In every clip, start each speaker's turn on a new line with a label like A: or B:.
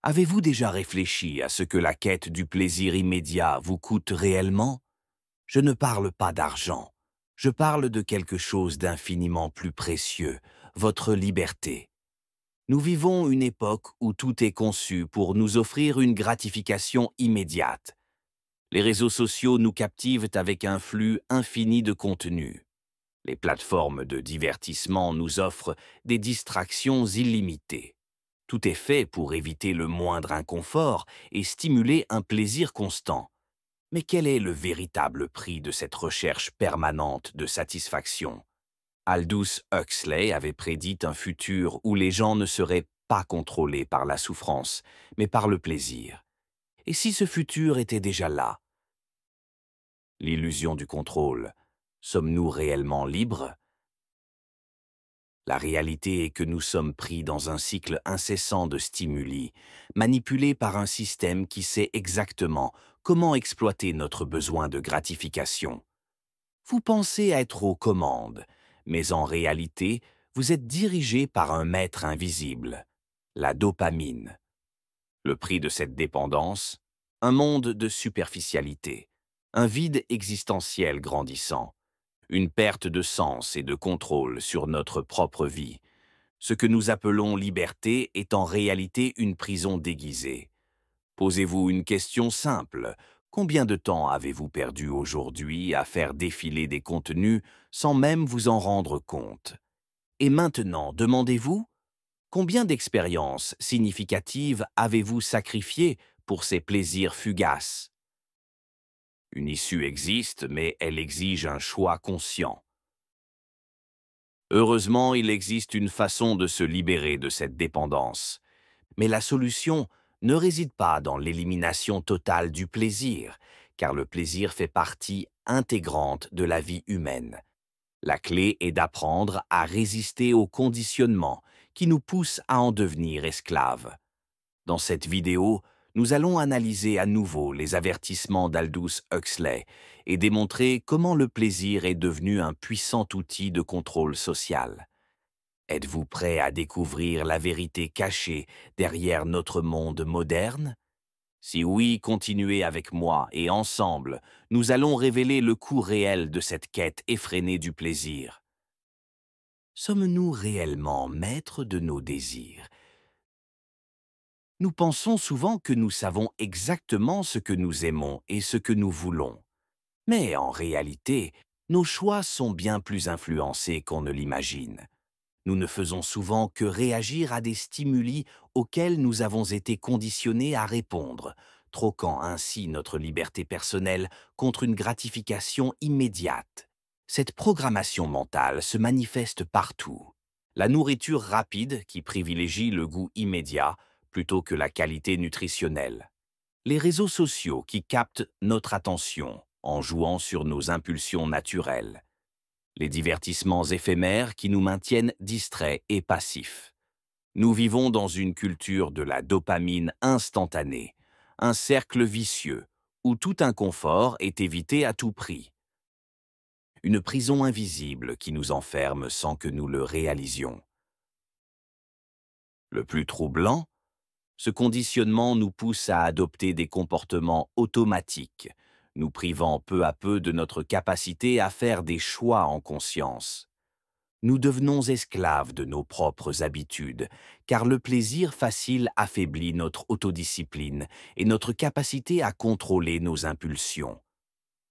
A: Avez-vous déjà réfléchi à ce que la quête du plaisir immédiat vous coûte réellement? Je ne parle pas d'argent. Je parle de quelque chose d'infiniment plus précieux, votre liberté. Nous vivons une époque où tout est conçu pour nous offrir une gratification immédiate. Les réseaux sociaux nous captivent avec un flux infini de contenu. Les plateformes de divertissement nous offrent des distractions illimitées. Tout est fait pour éviter le moindre inconfort et stimuler un plaisir constant. Mais quel est le véritable prix de cette recherche permanente de satisfaction? Aldous Huxley avait prédit un futur où les gens ne seraient pas contrôlés par la souffrance, mais par le plaisir. Et si ce futur était déjà là? L'illusion du contrôle. Sommes-nous réellement libres? La réalité est que nous sommes pris dans un cycle incessant de stimuli, manipulés par un système qui sait exactement comment exploiter notre besoin de gratification. Vous pensez être aux commandes, mais en réalité, vous êtes dirigé par un maître invisible, la dopamine. Le prix de cette dépendance, un monde de superficialité, un vide existentiel grandissant, une perte de sens et de contrôle sur notre propre vie. Ce que nous appelons liberté est en réalité une prison déguisée. Posez-vous une question simple. Combien de temps avez-vous perdu aujourd'hui à faire défiler des contenus sans même vous en rendre compte? Et maintenant, demandez-vous, combien d'expériences significatives avez-vous sacrifiées pour ces plaisirs fugaces? Une issue existe, mais elle exige un choix conscient. Heureusement, il existe une façon de se libérer de cette dépendance. Mais la solution ne réside pas dans l'élimination totale du plaisir, car le plaisir fait partie intégrante de la vie humaine. La clé est d'apprendre à résister au conditionnement qui nous pousse à en devenir esclaves. Dans cette vidéo, nous allons analyser à nouveau les avertissements d'Aldous Huxley et démontrer comment le plaisir est devenu un puissant outil de contrôle social. Êtes-vous prêt à découvrir la vérité cachée derrière notre monde moderne? Si oui, continuez avec moi et ensemble, nous allons révéler le coût réel de cette quête effrénée du plaisir. Sommes-nous réellement maîtres de nos désirs? Nous pensons souvent que nous savons exactement ce que nous aimons et ce que nous voulons. Mais en réalité, nos choix sont bien plus influencés qu'on ne l'imagine. Nous ne faisons souvent que réagir à des stimuli auxquels nous avons été conditionnés à répondre, troquant ainsi notre liberté personnelle contre une gratification immédiate. Cette programmation mentale se manifeste partout. La nourriture rapide qui privilégie le goût immédiat plutôt que la qualité nutritionnelle. Les réseaux sociaux qui captent notre attention en jouant sur nos impulsions naturelles. Les divertissements éphémères qui nous maintiennent distraits et passifs. Nous vivons dans une culture de la dopamine instantanée, un cercle vicieux où tout inconfort est évité à tout prix. Une prison invisible qui nous enferme sans que nous le réalisions. Le plus troublant, ce conditionnement nous pousse à adopter des comportements automatiques, nous privant peu à peu de notre capacité à faire des choix en conscience. Nous devenons esclaves de nos propres habitudes, car le plaisir facile affaiblit notre autodiscipline et notre capacité à contrôler nos impulsions.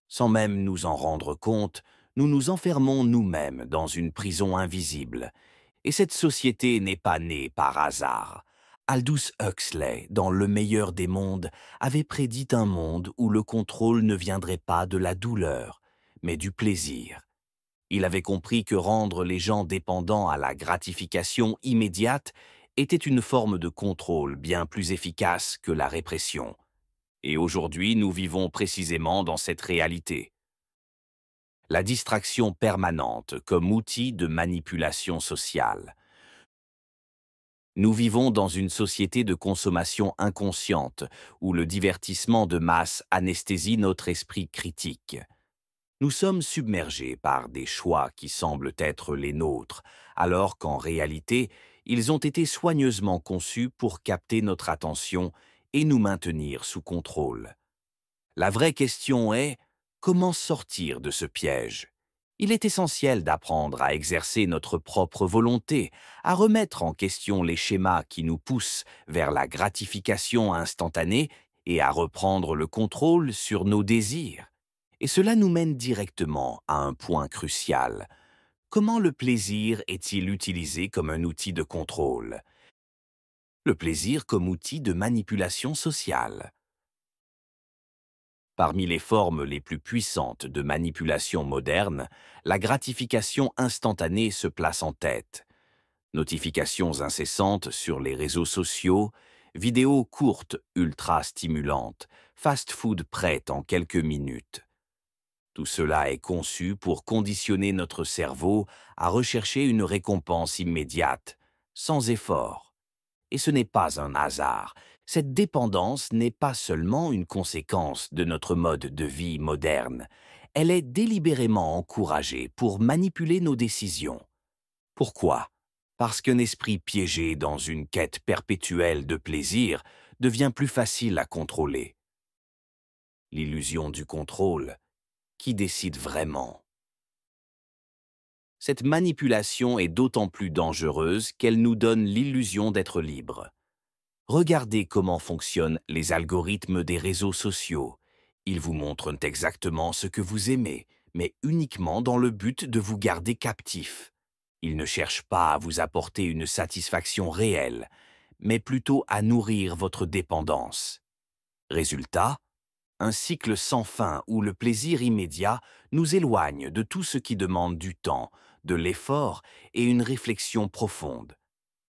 A: Sans même nous en rendre compte, nous nous enfermons nous-mêmes dans une prison invisible. Et cette société n'est pas née par hasard. Aldous Huxley, dans Le meilleur des mondes, avait prédit un monde où le contrôle ne viendrait pas de la douleur, mais du plaisir. Il avait compris que rendre les gens dépendants à la gratification immédiate était une forme de contrôle bien plus efficace que la répression. Et aujourd'hui, nous vivons précisément dans cette réalité. La distraction permanente comme outil de manipulation sociale. Nous vivons dans une société de consommation inconsciente où le divertissement de masse anesthésie notre esprit critique. Nous sommes submergés par des choix qui semblent être les nôtres, alors qu'en réalité, Ils ont été soigneusement conçus pour capter notre attention et nous maintenir sous contrôle. La vraie question est, comment sortir de ce piège? Il est essentiel d'apprendre à exercer notre propre volonté, à remettre en question les schémas qui nous poussent vers la gratification instantanée et à reprendre le contrôle sur nos désirs. Et cela nous mène directement à un point crucial. Comment le plaisir est-il utilisé comme un outil de contrôle? Le plaisir comme outil de manipulation sociale. Parmi les formes les plus puissantes de manipulation moderne, la gratification instantanée se place en tête. Notifications incessantes sur les réseaux sociaux, vidéos courtes ultra stimulantes, fast-food prêt en quelques minutes. Tout cela est conçu pour conditionner notre cerveau à rechercher une récompense immédiate, sans effort. Et ce n'est pas un hasard. Cette dépendance n'est pas seulement une conséquence de notre mode de vie moderne. Elle est délibérément encouragée pour manipuler nos décisions. Pourquoi? Parce qu'un esprit piégé dans une quête perpétuelle de plaisir devient plus facile à contrôler. L'illusion du contrôle, qui décide vraiment? Cette manipulation est d'autant plus dangereuse qu'elle nous donne l'illusion d'être libres. Regardez comment fonctionnent les algorithmes des réseaux sociaux. Ils vous montrent exactement ce que vous aimez, mais uniquement dans le but de vous garder captif. Ils ne cherchent pas à vous apporter une satisfaction réelle, mais plutôt à nourrir votre dépendance. Résultat, un cycle sans fin où le plaisir immédiat nous éloigne de tout ce qui demande du temps, de l'effort et une réflexion profonde.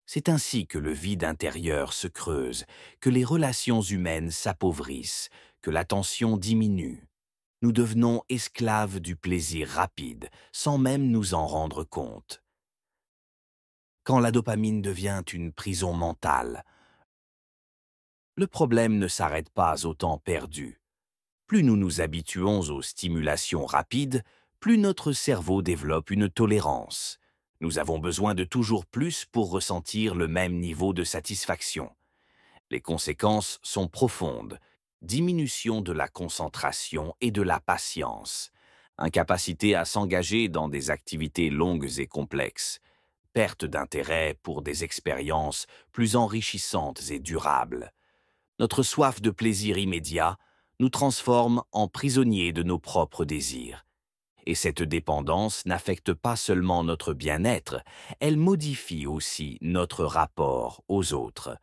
A: C'est ainsi que le vide intérieur se creuse, que les relations humaines s'appauvrissent, que l'attention diminue. Nous devenons esclaves du plaisir rapide, sans même nous en rendre compte. Quand la dopamine devient une prison mentale, le problème ne s'arrête pas au temps perdu. Plus nous nous habituons aux stimulations rapides, plus notre cerveau développe une tolérance. Nous avons besoin de toujours plus pour ressentir le même niveau de satisfaction. Les conséquences sont profondes. Diminution de la concentration et de la patience. Incapacité à s'engager dans des activités longues et complexes. Perte d'intérêt pour des expériences plus enrichissantes et durables. Notre soif de plaisir immédiat nous transforme en prisonniers de nos propres désirs. Et cette dépendance n'affecte pas seulement notre bien-être, elle modifie aussi notre rapport aux autres.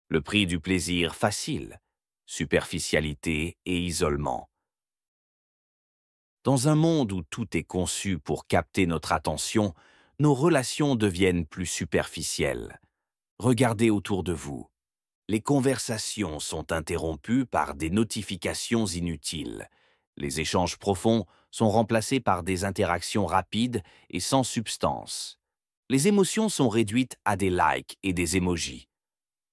A: Le prix du plaisir facile, superficialité et isolement. Dans un monde où tout est conçu pour capter notre attention, nos relations deviennent plus superficielles. Regardez autour de vous. Les conversations sont interrompues par des notifications inutiles. Les échanges profonds sont remplacés par des interactions rapides et sans substance. Les émotions sont réduites à des likes et des emojis.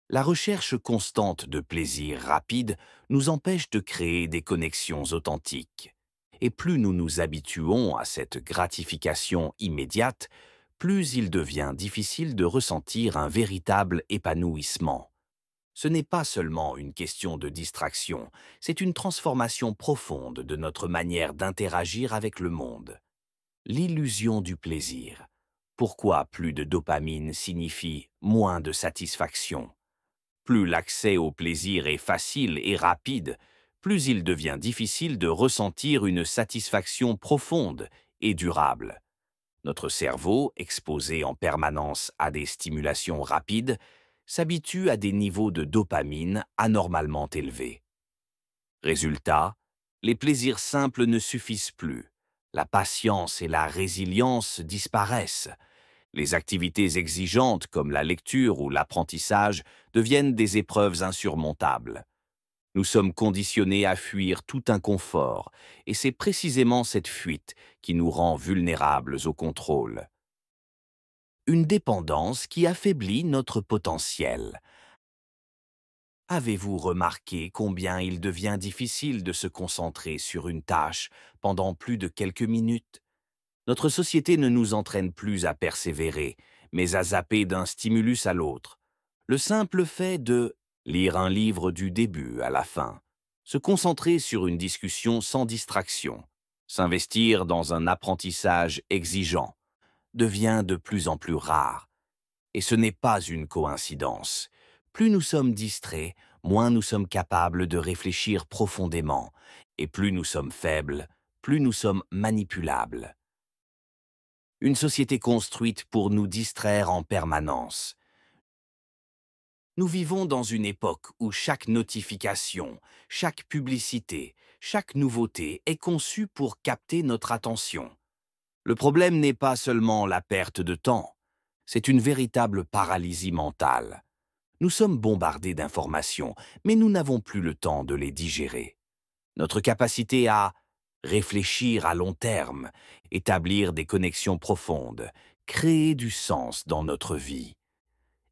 A: La recherche constante de plaisir rapide nous empêche de créer des connexions authentiques. Et plus nous nous habituons à cette gratification immédiate, plus il devient difficile de ressentir un véritable épanouissement. Ce n'est pas seulement une question de distraction, c'est une transformation profonde de notre manière d'interagir avec le monde. L'illusion du plaisir. Pourquoi plus de dopamine signifie moins de satisfaction? Plus l'accès au plaisir est facile et rapide, plus il devient difficile de ressentir une satisfaction profonde et durable. Notre cerveau, exposé en permanence à des stimulations rapides, s'habitue à des niveaux de dopamine anormalement élevés. Résultat, les plaisirs simples ne suffisent plus. La patience et la résilience disparaissent. Les activités exigeantes comme la lecture ou l'apprentissage deviennent des épreuves insurmontables. Nous sommes conditionnés à fuir tout inconfort, et c'est précisément cette fuite qui nous rend vulnérables au contrôle. Une dépendance qui affaiblit notre potentiel. Avez-vous remarqué combien il devient difficile de se concentrer sur une tâche pendant plus de quelques minutes? Notre société ne nous entraîne plus à persévérer, mais à zapper d'un stimulus à l'autre. Le simple fait de lire un livre du début à la fin, se concentrer sur une discussion sans distraction, s'investir dans un apprentissage exigeant, devient de plus en plus rare. Et ce n'est pas une coïncidence. Plus nous sommes distraits, moins nous sommes capables de réfléchir profondément, et plus nous sommes faibles, plus nous sommes manipulables. Une société construite pour nous distraire en permanence. Nous vivons dans une époque où chaque notification, chaque publicité, chaque nouveauté est conçue pour capter notre attention. Le problème n'est pas seulement la perte de temps, c'est une véritable paralysie mentale. Nous sommes bombardés d'informations, mais nous n'avons plus le temps de les digérer. Notre capacité à réfléchir à long terme, établir des connexions profondes, créer du sens dans notre vie,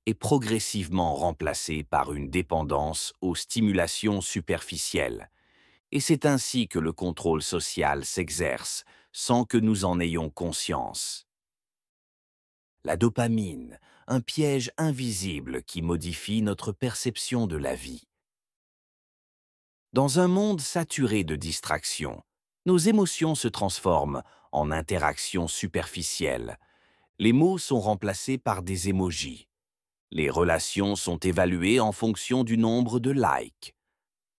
A: est progressivement remplacée par une dépendance aux stimulations superficielles. Et c'est ainsi que le contrôle social s'exerce, sans que nous en ayons conscience. La dopamine, un piège invisible qui modifie notre perception de la vie. Dans un monde saturé de distractions, nos émotions se transforment en interactions superficielles. Les mots sont remplacés par des émojis. Les relations sont évaluées en fonction du nombre de likes.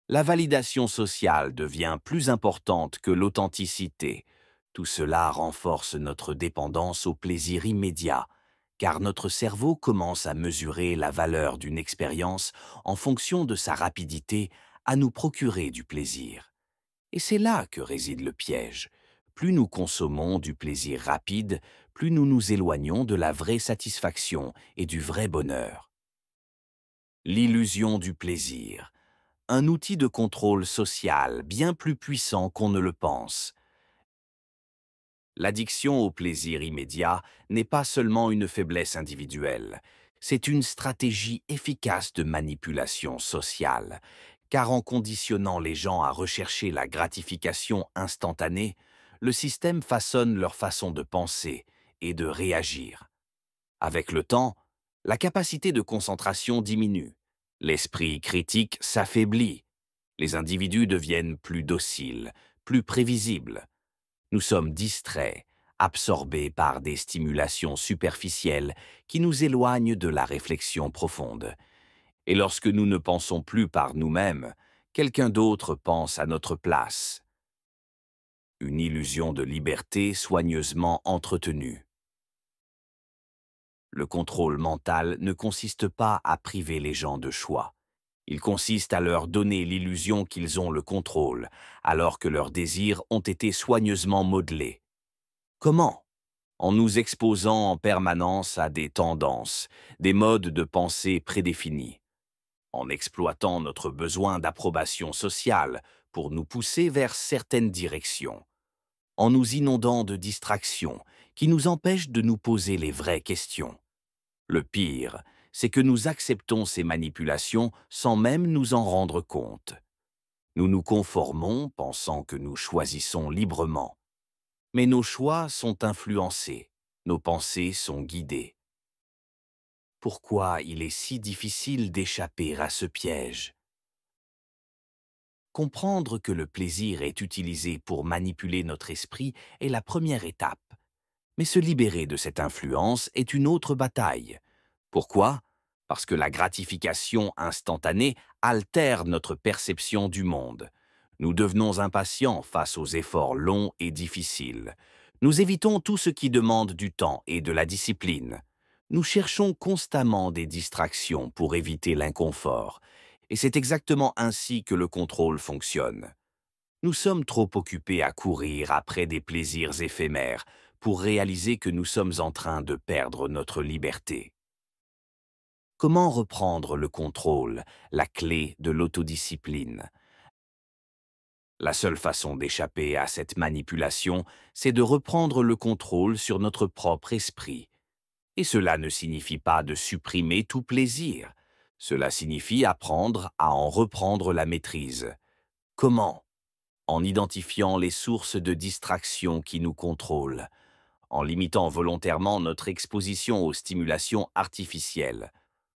A: La validation sociale devient plus importante que l'authenticité. Tout cela renforce notre dépendance au plaisir immédiat, car notre cerveau commence à mesurer la valeur d'une expérience en fonction de sa rapidité à nous procurer du plaisir. Et c'est là que réside le piège. Plus nous consommons du plaisir rapide, plus nous nous éloignons de la vraie satisfaction et du vrai bonheur. L'illusion du plaisir. Un outil de contrôle social bien plus puissant qu'on ne le pense. L'addiction au plaisir immédiat n'est pas seulement une faiblesse individuelle, c'est une stratégie efficace de manipulation sociale, car en conditionnant les gens à rechercher la gratification instantanée, le système façonne leur façon de penser et de réagir. Avec le temps, la capacité de concentration diminue, l'esprit critique s'affaiblit, les individus deviennent plus dociles, plus prévisibles. Nous sommes distraits, absorbés par des stimulations superficielles qui nous éloignent de la réflexion profonde. Et lorsque nous ne pensons plus par nous-mêmes, quelqu'un d'autre pense à notre place. Une illusion de liberté soigneusement entretenue. Le contrôle mental ne consiste pas à priver les gens de choix. Il consiste à leur donner l'illusion qu'ils ont le contrôle, alors que leurs désirs ont été soigneusement modelés. Comment? En nous exposant en permanence à des tendances, des modes de pensée prédéfinis, en exploitant notre besoin d'approbation sociale pour nous pousser vers certaines directions, en nous inondant de distractions qui nous empêchent de nous poser les vraies questions. Le pire, c'est que nous acceptons ces manipulations sans même nous en rendre compte. Nous nous conformons pensant que nous choisissons librement. Mais nos choix sont influencés, nos pensées sont guidées. Pourquoi il est si difficile d'échapper à ce piège? Comprendre que le plaisir est utilisé pour manipuler notre esprit est la première étape. Mais se libérer de cette influence est une autre bataille. Pourquoi? Parce que la gratification instantanée altère notre perception du monde. Nous devenons impatients face aux efforts longs et difficiles. Nous évitons tout ce qui demande du temps et de la discipline. Nous cherchons constamment des distractions pour éviter l'inconfort. Et c'est exactement ainsi que le contrôle fonctionne. Nous sommes trop occupés à courir après des plaisirs éphémères pour réaliser que nous sommes en train de perdre notre liberté. Comment reprendre le contrôle, la clé de l'autodiscipline? La seule façon d'échapper à cette manipulation, c'est de reprendre le contrôle sur notre propre esprit. Et cela ne signifie pas de supprimer tout plaisir. Cela signifie apprendre à en reprendre la maîtrise. Comment? En identifiant les sources de distraction qui nous contrôlent, en limitant volontairement notre exposition aux stimulations artificielles,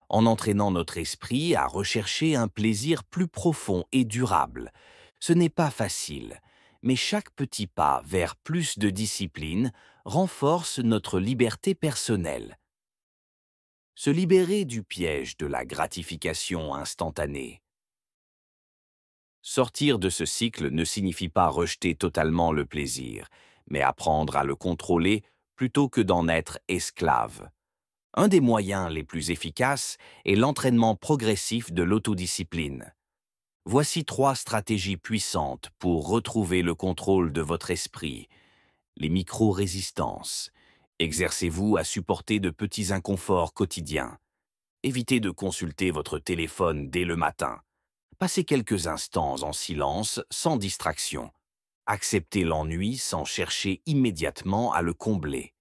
A: en entraînant notre esprit à rechercher un plaisir plus profond et durable. Ce n'est pas facile, mais chaque petit pas vers plus de discipline renforce notre liberté personnelle. Se libérer du piège de la gratification instantanée. Sortir de ce cycle ne signifie pas rejeter totalement le plaisir, mais apprendre à le contrôler plutôt que d'en être esclave. Un des moyens les plus efficaces est l'entraînement progressif de l'autodiscipline. Voici 3 stratégies puissantes pour retrouver le contrôle de votre esprit. Les micro-résistances. Exercez-vous à supporter de petits inconforts quotidiens. Évitez de consulter votre téléphone dès le matin. Passez quelques instants en silence, sans distraction. Acceptez l'ennui sans chercher immédiatement à le combler.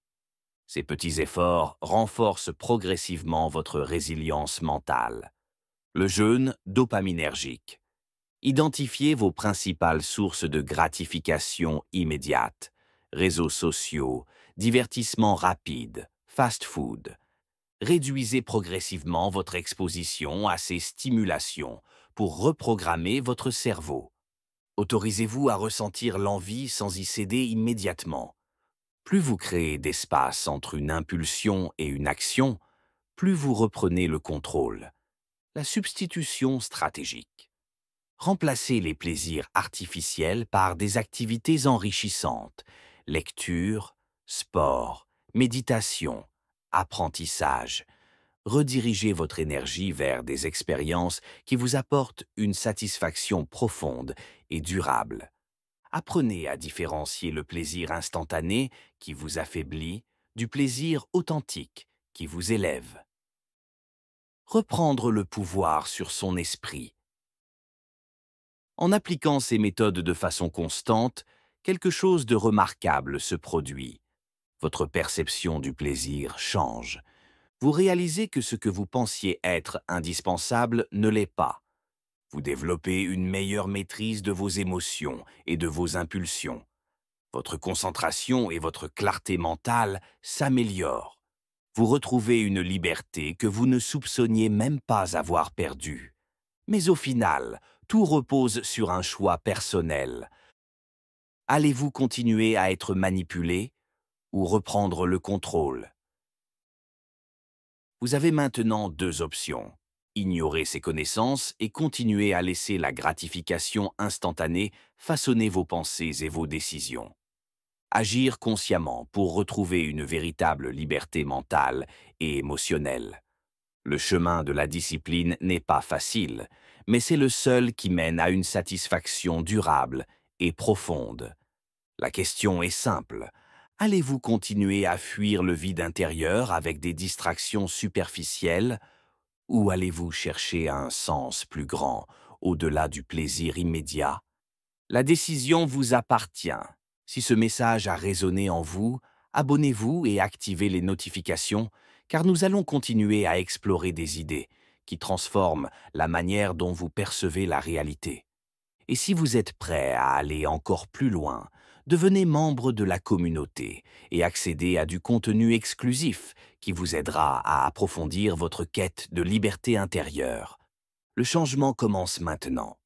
A: Ces petits efforts renforcent progressivement votre résilience mentale. Le jeûne dopaminergique. Identifiez vos principales sources de gratification immédiate. Réseaux sociaux, divertissements rapides, fast-food. Réduisez progressivement votre exposition à ces stimulations pour reprogrammer votre cerveau. Autorisez-vous à ressentir l'envie sans y céder immédiatement. Plus vous créez d'espace entre une impulsion et une action, plus vous reprenez le contrôle. La substitution stratégique. Remplacez les plaisirs artificiels par des activités enrichissantes, lecture, sport, méditation, apprentissage. Redirigez votre énergie vers des expériences qui vous apportent une satisfaction profonde et durable. Apprenez à différencier le plaisir instantané qui vous affaiblit du plaisir authentique qui vous élève. Reprendre le pouvoir sur son esprit. En appliquant ces méthodes de façon constante, quelque chose de remarquable se produit. Votre perception du plaisir change. Vous réalisez que ce que vous pensiez être indispensable ne l'est pas. Vous développez une meilleure maîtrise de vos émotions et de vos impulsions. Votre concentration et votre clarté mentale s'améliorent. Vous retrouvez une liberté que vous ne soupçonniez même pas avoir perdue. Mais au final, tout repose sur un choix personnel. Allez-vous continuer à être manipulé ou reprendre le contrôle? Vous avez maintenant 2 options. Ignorer ces connaissances et continuer à laisser la gratification instantanée façonner vos pensées et vos décisions. Agir consciemment pour retrouver une véritable liberté mentale et émotionnelle. Le chemin de la discipline n'est pas facile, mais c'est le seul qui mène à une satisfaction durable et profonde. La question est simple. Allez-vous continuer à fuir le vide intérieur avec des distractions superficielles ou allez-vous chercher un sens plus grand, au-delà du plaisir immédiat? La décision vous appartient. Si ce message a résonné en vous, abonnez-vous et activez les notifications, car nous allons continuer à explorer des idées qui transforment la manière dont vous percevez la réalité. Et si vous êtes prêt à aller encore plus loin, devenez membre de la communauté et accédez à du contenu exclusif qui vous aidera à approfondir votre quête de liberté intérieure. Le changement commence maintenant.